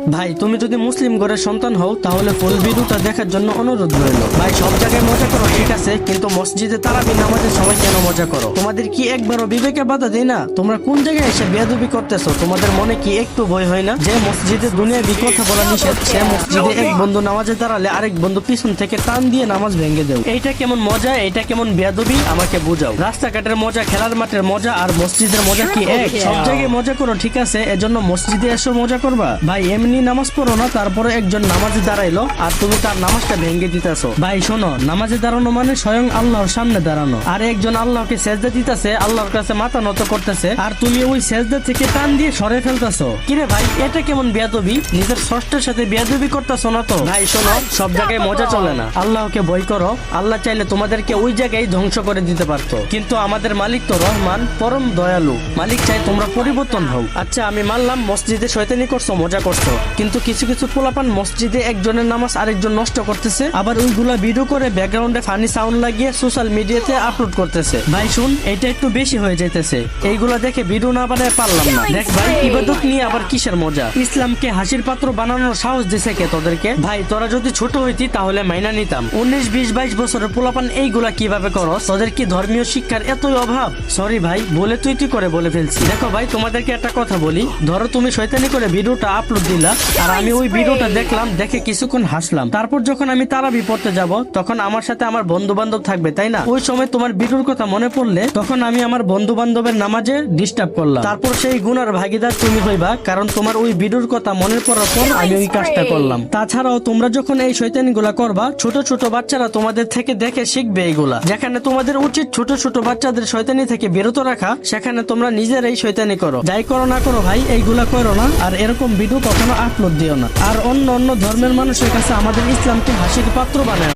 ভাই তুমি যদি মুসলিম ঘরের সন্তান হও তাহলে ফুল ভিডিওটা দেখার জন্য অনুরোধ রইল। ভাই সব জায়গায় মজা করো ঠিক আছে, কিন্তু মসজিদে তারাবি নামাজের সময় কেন মজা করো? তোমাদের কি একবারও বিবেকে বাধা দেয় না? তোমরা কোন জায়গায় এসে বেয়াদবি করতেছো? তোমাদের মনে কি একটু ভয় হয় না যে মসজিদে দুনিয়াবি কথা বলা নিষেধ, সে মসজিদে এক বন্ধু নামাজে দাঁড়ালে আরেক বন্ধু পিছন থেকে টান দিয়ে নামাজ ভেঙে দেও? এইটা কেমন মজা? এটা কেমন বেয়াদবি? আমাকে বুঝাও। রাস্তাঘাটের মজা, খেলার মাঠের মজা আর মসজিদের মজা কি এক? সব জায়গায় মজা করো ঠিক আছে, এজন্য মসজিদে এসে মজা করবা? ভাই এমনি নামাজ পড়ো না, তারপরে একজন নামাজে দাঁড়াইলো আর তুমি তার নামাজটা ভেঙে দিতেছো। ভাই শোনো, নামাজে দাঁড়ানো মানে স্বয়ং আল্লাহর সামনে দাঁড়ানো, আর একজন আল্লাহকে সেজদা দিতেছে, আল্লাহর কাছে মাথা নত করতেছে, আর তুমি ওই সেজদা থেকে টান দিয়ে সরে ফেলতেছো। কিরে ভাই এটা কেমন বেয়াদবি? নিজের ষষ্ঠের সাথে বেয়াদবি করতেছো না তো? ভাই শোনো, সব জায়গায় মজা চলে না, আল্লাহকে ভয় করো। আল্লাহ চাইলে তোমাদেরকে ওই জায়গায় ধ্বংস করে দিতে পারতো, কিন্তু আমাদের মালিক তো রহমান, পরম দয়ালু। মালিক চাই তোমরা পরিবর্তন হও। আচ্ছা আমি মানলাম মসজিদে শয়তানি করছো, মজা করছো, কিন্তু কিছু কিছু পোলাপান মসজিদে একজনের নামাজ আরেকজন নষ্ট করতেছে, আবার ওইগুলা ভিডিও করে ব্যাকগ্রাউন্ডে ফানি সাউন্ড লাগিয়ে সোশ্যাল মিডিয়াতে আপলোড করতেছে। ভাই শুন, এটা একটু বেশি হয়ে যাইতেছে, এইগুলা দেখে ভিডিও না বানায় পারলাম না। দেখ ভাই, ইবাদত নিয়ে আবার কিসের মজা? ইসলামকে হাসির পাত্র বানানোর সাহস দিছে কে তোদেরকে? ভাই তোরা যদি ছোট হইতি তাহলে মাইনা নিতাম, 19, 20, 22 বছরের পোলাপান এইগুলা কিভাবে করো? তোদের কি ধর্মীয় শিক্ষার এতই অভাব? সরি ভাই, বলে তুই করে বলে ফেলছি। দেখো ভাই, তোমাদেরকে একটা কথা বলি, ধরো তুমি শয়তানি করে ভিডিওটা আপলোড দিলা, আর আমি ওই ভিডিওটা দেখলাম, দেখে কিছুক্ষণ হাসলাম, তারপর যখন আমি তারাবি পড়তে যাব তখন আমার সাথে আমার বন্ধু বান্ধব থাকবে তাই না? ওই সময় তোমার ভিডিওর কথা মনে পড়লে তখন আমি আমার বন্ধু বান্ধবের নামাজে ডিস্টার্ব করলাম, তারপর সেই গুনার ভাগিদার তুমি হইবা, কারণ তোমার ওই ভিডিওর কথা মনে পড়ার পর আমি ওই কাজটা করলাম। তাছাড়াও তোমরা যখন এই শয়তানি গুলা করবা, ছোট ছোট বাচ্চারা তোমাদের থেকে দেখে শিখবে এইগুলা। যেখানে তোমাদের উচিত ছোট ছোট বাচ্চাদের শয়তানি থেকে বিরত রাখা, সেখানে তোমরা নিজেরাই শয়তানি করো। যাই করো না করো ভাই, এইগুলা করো না, আর এরকম ভিডিও কখনো আপলোড দিও না। আর অন্য অন্য ধর্মের মানুষের কাছে আমাদের ইসলামকে হাসির পাত্র বানায়।